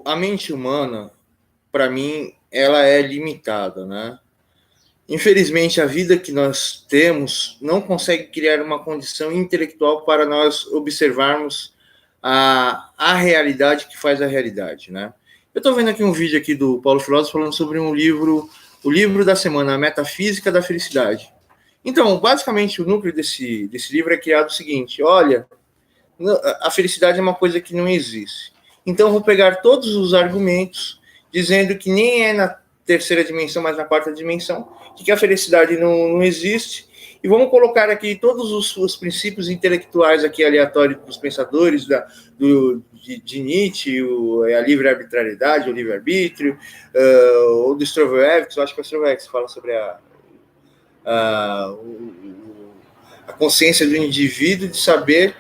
A mente humana, para mim, ela é limitada, né? Infelizmente, a vida que nós temos não consegue criar uma condição intelectual para nós observarmos a realidade que faz a realidade, né? Eu estou vendo aqui um vídeo aqui do Paulo Filósofo falando sobre um livro, o livro da semana, a Metafísica da Felicidade. Então, basicamente, o núcleo desse livro é criado o seguinte: olha, a felicidade é uma coisa que não existe. Então, eu vou pegar todos os argumentos dizendo que nem é na terceira dimensão, mas na quarta dimensão, que a felicidade não existe, e vamos colocar aqui todos os princípios intelectuais aqui aleatórios dos pensadores de Nietzsche, a livre arbitrariedade, o livre-arbítrio, ou do Stroevskis, eu acho que é o Stroevskis que fala sobre a consciência do indivíduo, de saber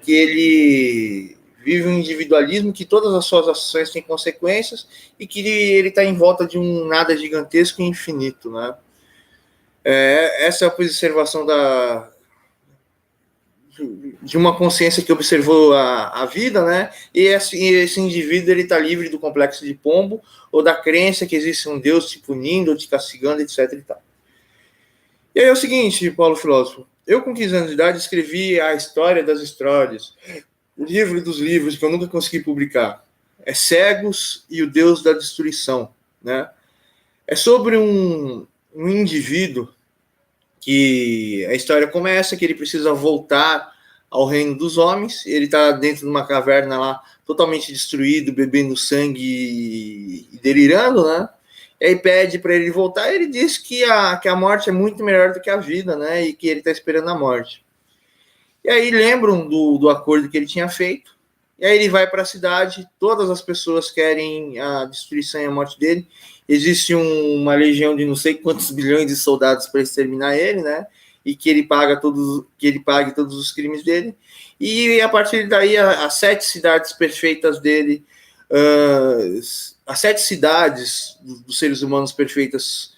que ele vive um individualismo, que todas as suas ações têm consequências e que ele está em volta de um nada gigantesco e infinito, né? Essa é a observação de uma consciência que observou a vida, né? E esse indivíduo ele está livre do complexo de pombo ou da crença que existe um Deus te punindo ou te castigando, etc. E tal. E aí é o seguinte, Paulo Filósofo, eu com 15 anos de idade escrevi a história das histórias, o livro dos livros que eu nunca consegui publicar. É Cegos e o Deus da Destruição, né? É sobre um indivíduo que a história começa, que ele precisa voltar ao reino dos homens, ele está dentro de uma caverna lá, totalmente destruído, bebendo sangue e delirando, né? E aí pede para ele voltar, e ele diz que a morte é muito melhor do que a vida, né? E que ele está esperando a morte. E aí lembram do acordo que ele tinha feito, e aí ele vai para a cidade, todas as pessoas querem a destruição e a morte dele, existe uma legião de não sei quantos bilhões de soldados para exterminar ele, né? E que ele pague todos os crimes dele. E a partir daí, as 7 cidades perfeitas dele, as 7 cidades dos seres humanos perfeitas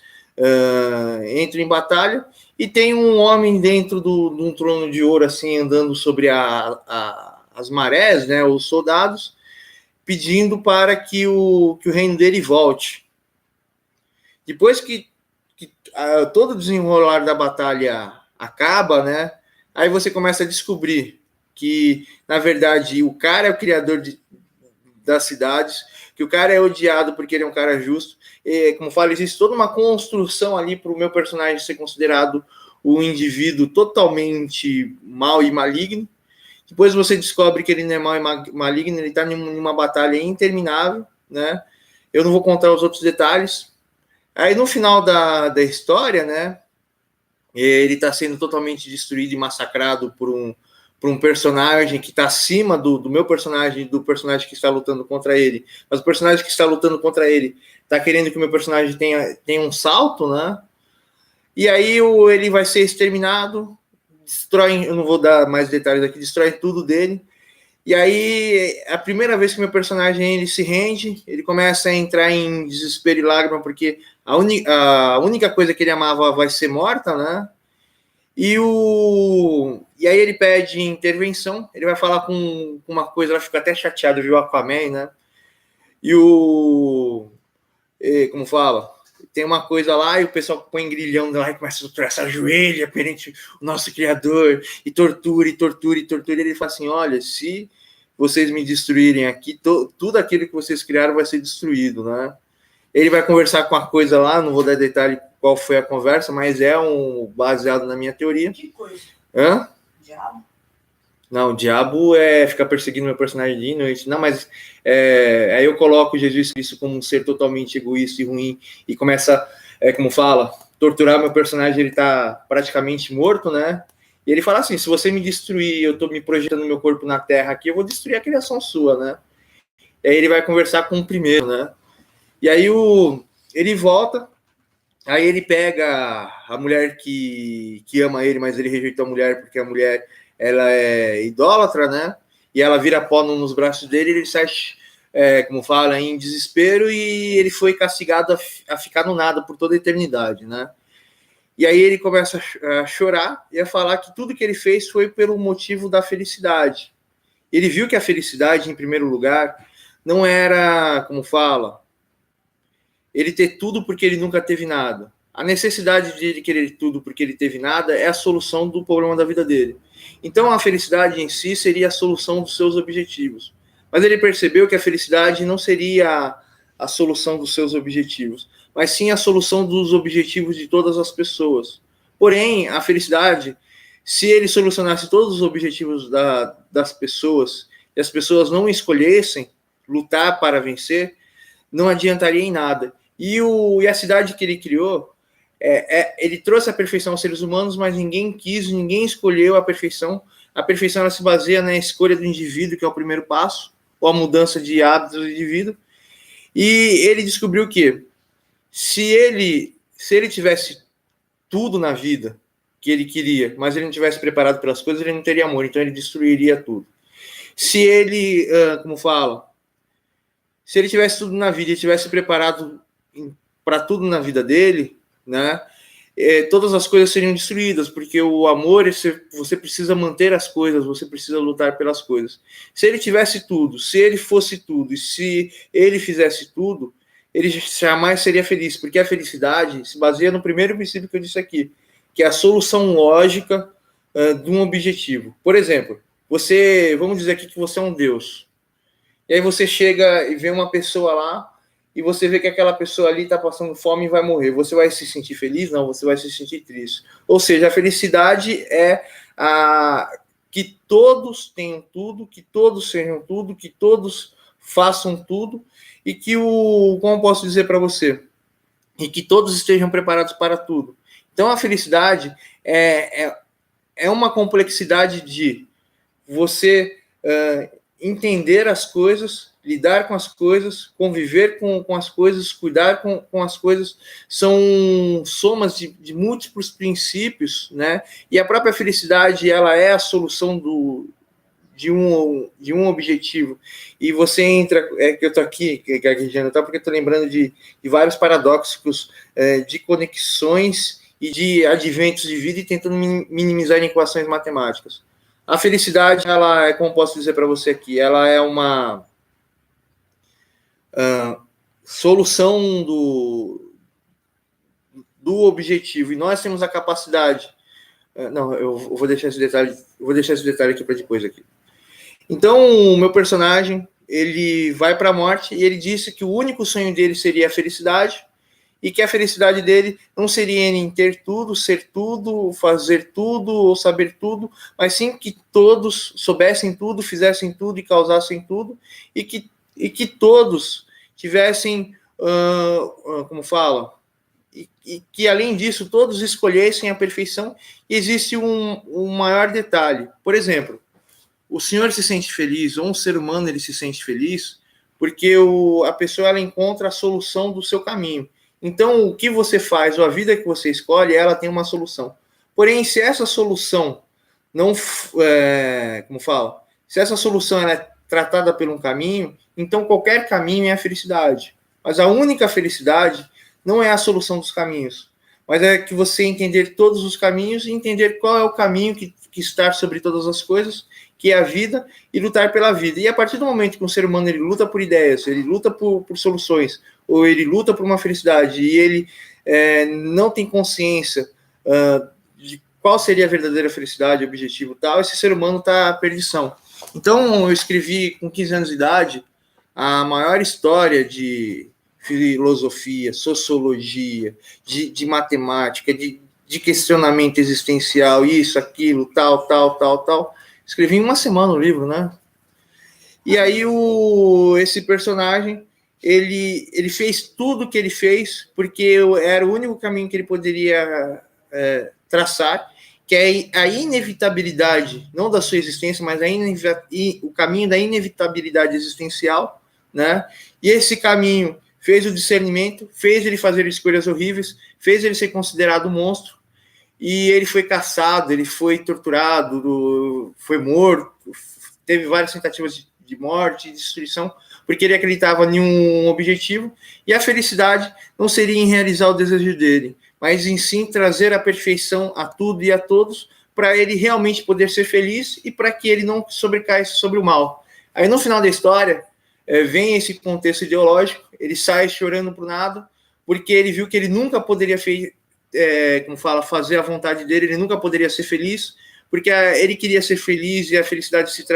entram em batalha, e tem um homem dentro de um trono de ouro, assim, andando sobre as marés, né? Os soldados, pedindo para que o reino dele volte. Depois que todo o desenrolar da batalha acaba, né? Aí você começa a descobrir que, na verdade, o cara é o criador das cidades, que o cara é odiado porque ele é um cara justo. E, como falo, existe toda uma construção ali para o meu personagem ser considerado um indivíduo totalmente mau e maligno. Depois você descobre que ele não é mau e maligno, ele está em uma batalha interminável, né? Eu não vou contar os outros detalhes. Aí no final da história, né, ele está sendo totalmente destruído e massacrado por um personagem que está acima do meu personagem, do personagem que está lutando contra ele. Mas o personagem que está lutando contra ele está querendo que o meu personagem tenha um salto, né? E aí ele vai ser exterminado, destrói, eu não vou dar mais detalhes aqui, destrói tudo dele. E aí, a primeira vez que meu personagem ele se rende, ele começa a entrar em desespero e lágrima, porque a única coisa que ele amava vai ser morta, né? E aí ele pede intervenção, ele vai falar com uma coisa, ela fica até chateado, viu, o Aquaman, né? Como fala? Tem uma coisa lá e o pessoal põe grilhão lá e começa a torcer a joelha perante o nosso Criador, e tortura, e tortura, e tortura. E ele fala assim: olha, se vocês me destruírem aqui, tudo aquilo que vocês criaram vai ser destruído, né? Ele vai conversar com a coisa lá, não vou dar detalhe qual foi a conversa, mas é baseado na minha teoria. Que coisa? Hã? Diabo? Não, o diabo é ficar perseguindo meu personagem de noite. Não, mas aí eu coloco Jesus Cristo como um ser totalmente egoísta e ruim e começa, como fala, torturar meu personagem. Ele tá praticamente morto, né? E ele fala assim: se você me destruir, eu tô me projetando meu corpo na terra aqui, eu vou destruir a criação sua, né? E aí ele vai conversar com o primeiro, né? E aí ele volta, aí ele pega a mulher que ama ele, mas ele rejeitou a mulher porque a mulher ela é idólatra, né? E ela vira pó nos braços dele, ele sai, como fala, em desespero, e ele foi castigado a ficar no nada por toda a eternidade, né? E aí ele começa a chorar e a falar que tudo que ele fez foi pelo motivo da felicidade. Ele viu que a felicidade, em primeiro lugar, não era, como fala, ele ter tudo porque ele nunca teve nada. A necessidade de ele querer tudo porque ele teve nada é a solução do problema da vida dele. Então, a felicidade em si seria a solução dos seus objetivos. Mas ele percebeu que a felicidade não seria a solução dos seus objetivos, mas sim a solução dos objetivos de todas as pessoas. Porém, a felicidade, se ele solucionasse todos os objetivos das pessoas e as pessoas não escolhessem lutar para vencer, não adiantaria em nada. E a cidade que ele criou, ele trouxe a perfeição aos seres humanos, mas ninguém quis, ninguém escolheu a perfeição. A perfeição ela se baseia na escolha do indivíduo, que é o primeiro passo, ou a mudança de hábitos do indivíduo. E ele descobriu que se ele tivesse tudo na vida que ele queria, mas ele não tivesse preparado pelas coisas, ele não teria amor, então ele destruiria tudo. Se ele, como fala, se ele tivesse tudo na vida e tivesse preparado para tudo na vida dele, né, todas as coisas seriam destruídas, porque o amor, você precisa manter as coisas, você precisa lutar pelas coisas. Se ele tivesse tudo, se ele fosse tudo, e se ele fizesse tudo, ele jamais seria feliz, porque a felicidade se baseia no primeiro princípio que eu disse aqui, que é a solução lógica de um objetivo. Por exemplo, vamos dizer aqui que você é um Deus, e aí você chega e vê uma pessoa lá, e você vê que aquela pessoa ali está passando fome e vai morrer. Você vai se sentir feliz? Não, você vai se sentir triste. Ou seja, a felicidade é que todos tenham tudo, que todos sejam tudo, que todos façam tudo, e que como posso dizer para você? E que todos estejam preparados para tudo. Então, a felicidade é uma complexidade de você entender as coisas, lidar com as coisas, conviver com as coisas, cuidar com as coisas, são somas de múltiplos princípios, né? E a própria felicidade, ela é a solução de um objetivo. E você entra, que eu tô aqui, gaguejando, tá? Porque eu tô lembrando de vários paradoxos, de conexões e de adventos de vida e tentando minimizar em equações matemáticas. A felicidade, ela é, como posso dizer para você aqui, ela é uma solução do objetivo, e nós temos a capacidade. Não, eu vou deixar esse detalhe aqui para depois aqui. Então, o meu personagem, ele vai para a morte e ele disse que o único sonho dele seria a felicidade, e que a felicidade dele não seria em ter tudo, ser tudo, fazer tudo ou saber tudo, mas sim que todos soubessem tudo, fizessem tudo e causassem tudo, e que todos tivessem, como fala, e que além disso todos escolhessem a perfeição. E existe um maior detalhe. Por exemplo, o senhor se sente feliz, ou um ser humano ele se sente feliz, porque a pessoa ela encontra a solução do seu caminho. Então, o que você faz, ou a vida que você escolhe, ela tem uma solução. Porém, se essa solução não, como fala, se essa solução ela é tratada por um caminho, então qualquer caminho é a felicidade. Mas a única felicidade não é a solução dos caminhos, mas é que você entender todos os caminhos e entender qual é o caminho que está sobre todas as coisas, que é a vida, e lutar pela vida. E a partir do momento que um ser humano ele luta por ideias, ele luta por soluções, ou ele luta por uma felicidade, e ele não tem consciência de qual seria a verdadeira felicidade, objetivo tal, esse ser humano está à perdição. Então, eu escrevi com 15 anos de idade a maior história de filosofia, sociologia, de matemática, de questionamento existencial, isso, aquilo, tal. Escrevi em uma semana o livro, né? E aí esse personagem, ele fez tudo o que ele fez, porque era o único caminho que ele poderia traçar, que é a inevitabilidade, não da sua existência, mas o caminho da inevitabilidade existencial, né? E esse caminho fez o discernimento, fez ele fazer escolhas horríveis, fez ele ser considerado um monstro, e ele foi caçado, ele foi torturado, foi morto, teve várias tentativas de morte e destruição, porque ele acreditava em um objetivo, e a felicidade não seria em realizar o desejo dele, mas em sim trazer a perfeição a tudo e a todos, para ele realmente poder ser feliz e para que ele não sobrecaia sobre o mal. Aí no final da história, vem esse contexto ideológico, ele sai chorando pro nada, porque ele viu que ele nunca poderia fazer a vontade dele, ele nunca poderia ser feliz, porque ele queria ser feliz e a felicidade se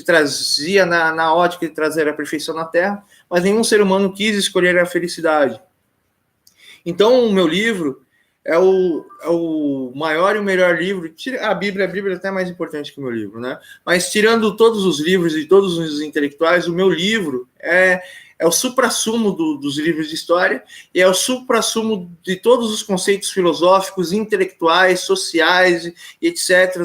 trazia na ótica de trazer a perfeição na Terra, mas nenhum ser humano quis escolher a felicidade. Então, o meu livro é o maior e o melhor livro. A Bíblia é até mais importante que o meu livro, né? Mas tirando todos os livros e todos os intelectuais, o meu livro é o suprassumo dos livros de história e é o suprassumo de todos os conceitos filosóficos, intelectuais, sociais e etc.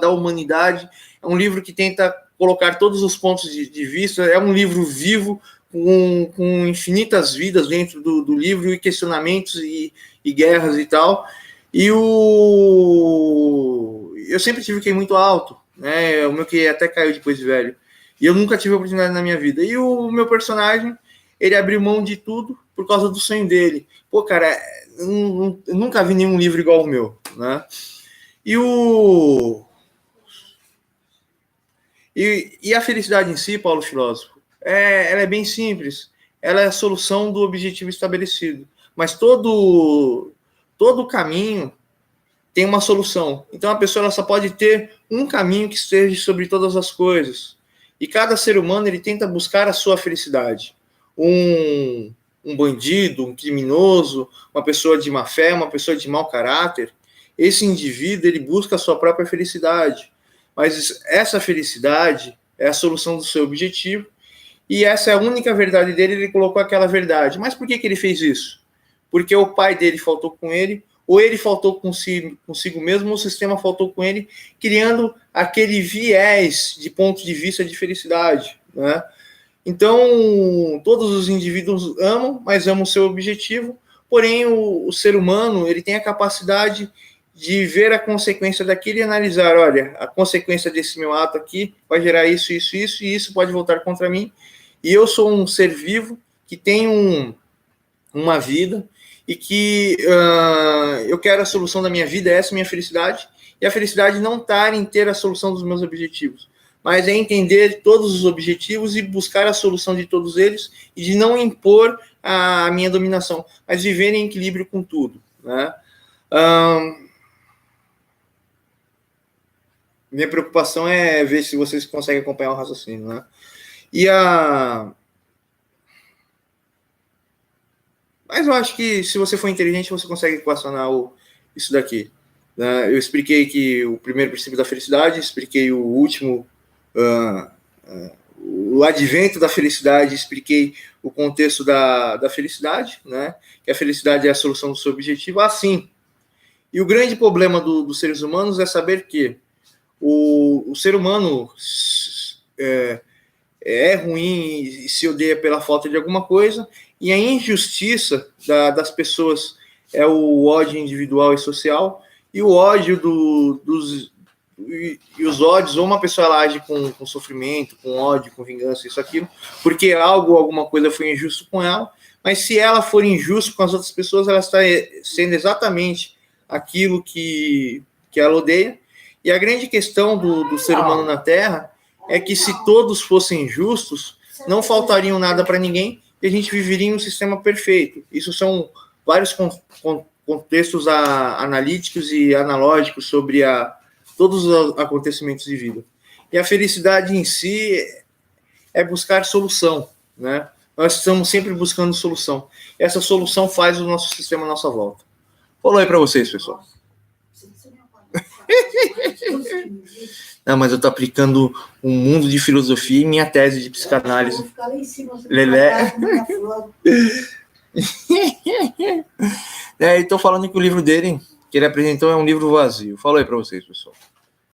da humanidade. É um livro que tenta colocar todos os pontos de vista. É um livro vivo, com infinitas vidas dentro do livro e questionamentos e guerras e tal. E eu sempre tive QI muito alto, né? O meu QI até caiu depois de velho. E eu nunca tive oportunidade na minha vida. E o meu personagem, ele abriu mão de tudo por causa do sonho dele. Pô, cara, eu nunca vi nenhum livro igual o meu, né? E a felicidade em si, Paulo Filósofo, ela é bem simples. Ela é a solução do objetivo estabelecido. Mas todo caminho tem uma solução. Então a pessoa ela só pode ter um caminho que esteja sobre todas as coisas. E cada ser humano ele tenta buscar a sua felicidade. Um bandido, um criminoso, uma pessoa de má fé, uma pessoa de mau caráter, esse indivíduo ele busca a sua própria felicidade. Mas essa felicidade é a solução do seu objetivo e essa é a única verdade dele, ele colocou aquela verdade. Mas por que ele fez isso? Porque o pai dele faltou com ele, ou ele faltou consigo mesmo, ou o sistema faltou com ele, criando aquele viés de ponto de vista de felicidade, né? Então, todos os indivíduos amam, mas amam o seu objetivo, porém o ser humano ele tem a capacidade de ver a consequência daquilo e analisar, olha, a consequência desse meu ato aqui vai gerar isso, isso, isso, e isso pode voltar contra mim, e eu sou um ser vivo que tem uma vida, e que eu quero a solução da minha vida, essa é a minha felicidade, e a felicidade não está em ter a solução dos meus objetivos, mas é entender todos os objetivos e buscar a solução de todos eles, e de não impor a minha dominação, mas viver em equilíbrio com tudo, né? Minha preocupação é ver se vocês conseguem acompanhar o raciocínio, né? Mas eu acho que se você for inteligente, você consegue equacionar isso daqui. Né? Eu expliquei que o primeiro princípio da felicidade, expliquei o último, o advento da felicidade, expliquei o contexto da felicidade, né? Que a felicidade é a solução do seu objetivo, assim. E o grande problema dos seres humanos é saber que o ser humano é ruim e se odeia pela falta de alguma coisa, e a injustiça das pessoas é o ódio individual e social, e o ódio e os ódios, ou uma pessoa ela age com sofrimento, com ódio, com vingança, isso, aquilo, porque alguma coisa foi injusto com ela, mas se ela for injusta com as outras pessoas, ela está sendo exatamente aquilo que ela odeia. E a grande questão do ser humano na Terra é que se todos fossem justos, não faltariam nada para ninguém e a gente viveria em um sistema perfeito. Isso são vários contextos analíticos e analógicos sobre todos os acontecimentos de vida. E a felicidade em si é buscar solução, né? Nós estamos sempre buscando solução. Essa solução faz o nosso sistema à nossa volta. Falou aí para vocês, pessoal. Não, mas eu estou aplicando um mundo de filosofia em minha tese de psicanálise. Lelé. Estou falando que o livro dele, que ele apresentou, é um livro vazio. Falou aí para vocês, pessoal.